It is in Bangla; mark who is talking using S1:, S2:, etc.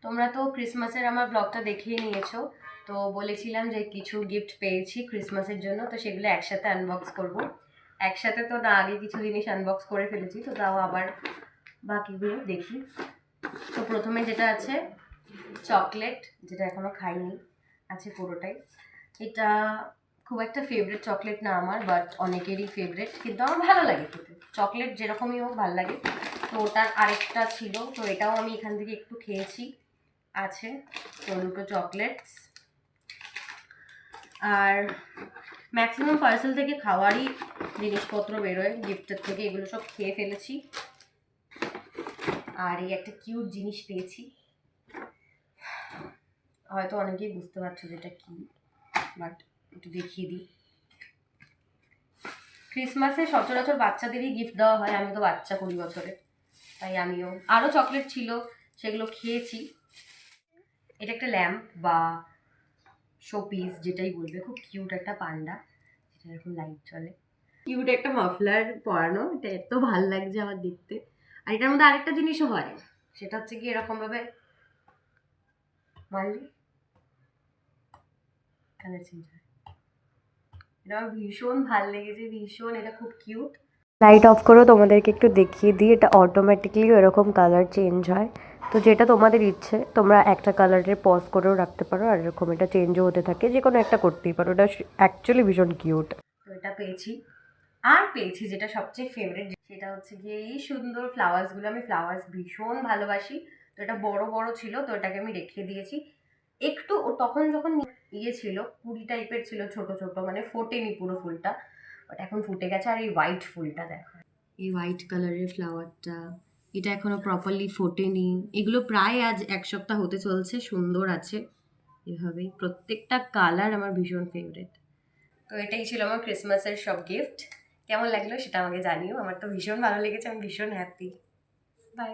S1: তোমরা তো ক্রিসমাসের আমার ব্লগটা দেখিয়ে নিয়েছো, তো বলেছিলাম যে কিছু গিফট পেয়েছি ক্রিসমাসের জন্য, তো সেগুলো একসাথে আনবক্স করব। একসাথে তো না, আগে কিছু জিনিস আনবক্স করে ফেলেছি, তো তাও আবার বাকিগুলো দেখি। তো প্রথমে যেটা আছে চকলেট, যেটা এখনো খাইনি, আছে পুরোটাই। এটা খুব একটা ফেভারিট চকলেট না আমার, বাট অনেকেরই ফেভারিট, কিন্তু আমার ভালো লাগে খেতে। চকলেট যেরকমই হোক ভালো লাগে। তো ওটার আরেকটা ছিল, তো এটাও আমি এখান থেকে একটু খেয়েছি। আছে তো দুটো চকলেটস। আর ম্যাক্সিমাম পার্সেল থেকে খাওয়ারই জিনিসপত্র বেরোয় গিফটের থেকে, এগুলো সব খেয়ে ফেলেছি। আর এই একটা কিউট জিনিস পেয়েছি, হয়তো অনেকেই বুঝতে পারছো যেটা কি, বাট একটু দেখিয়ে দিই। ক্রিসমাসে সচরাচর বাচ্চাদেরই গিফট দেওয়া হয়, আমি তো বাচ্চা 20 বছরে, তাই আমিও। আরও চকলেট ছিল, সেগুলো খেয়েছি। এটা একটা ল্যাম্প বা শোপিস যেটাই বলবে, খুব কিউট একটা পান্ডা, যেটা এরকম লাইট চলে। কিউট একটা মাফলার পরানো, এটা এত ভাল লাগছে আমার দেখতে। আর এটার মধ্যে আরেকটা জিনিসও হয়, সেটা হচ্ছে কি এরকম ভাবে মারলে কালার চেঞ্জ হয়। এটা আমার ভীষণ ভাল লেগেছে, ভীষণ, এটা খুব কিউট। লাইট অফ করেও তোমাদেরকে একটু দেখিয়ে দিই, এটা অটোমেটিকলি এরকম কালার চেঞ্জ হয়। তো যেটা তোমাদের ইচ্ছে, তোমরা একটা কালারের পজ করেও রাখতে পারো, আর এরকম এটা চেঞ্জও হতে থাকে, যে কোনো একটা করতেই পারো। এটা অ্যাকচুয়ালি ভীষণ কিউট। তো এটা পেয়েছি। আর পেয়েছি যেটা সবচেয়ে ফেভারিট, সেটা হচ্ছে গিয়ে এই সুন্দর ফ্লাওয়ার্সগুলো। আমি ফ্লাওয়ার্স ভীষণ ভালোবাসি, তো এটা বড় বড় ছিল, তো এটাকে আমি রেখে দিয়েছি। একটু তখন যখন ছিল কুড়ি টাইপের ছিল, ছোট ছোট, মানে ফোটেনি পুরো ফুলটা, বাট এখন ফুটে গেছে। আর এই হোয়াইট ফুলটা দেখো, এই হোয়াইট কালারের ফ্লাওয়ারটা, এটা এখনো প্রপারলি ফোটেনি। এগুলো প্রায় আজ 1 সপ্তাহ হতে চলছে, সুন্দর আছে এভাবেই। প্রত্যেকটা কালার আমার ভীষণ ফেভারিট। তো এটাই ছিল আমার ক্রিসমাসের সব গিফট। কেমন লাগলো সেটা আমাকে জানিও, আমার তো ভীষণ ভালো লেগেছে, আমি ভীষণ হ্যাপি। বাই।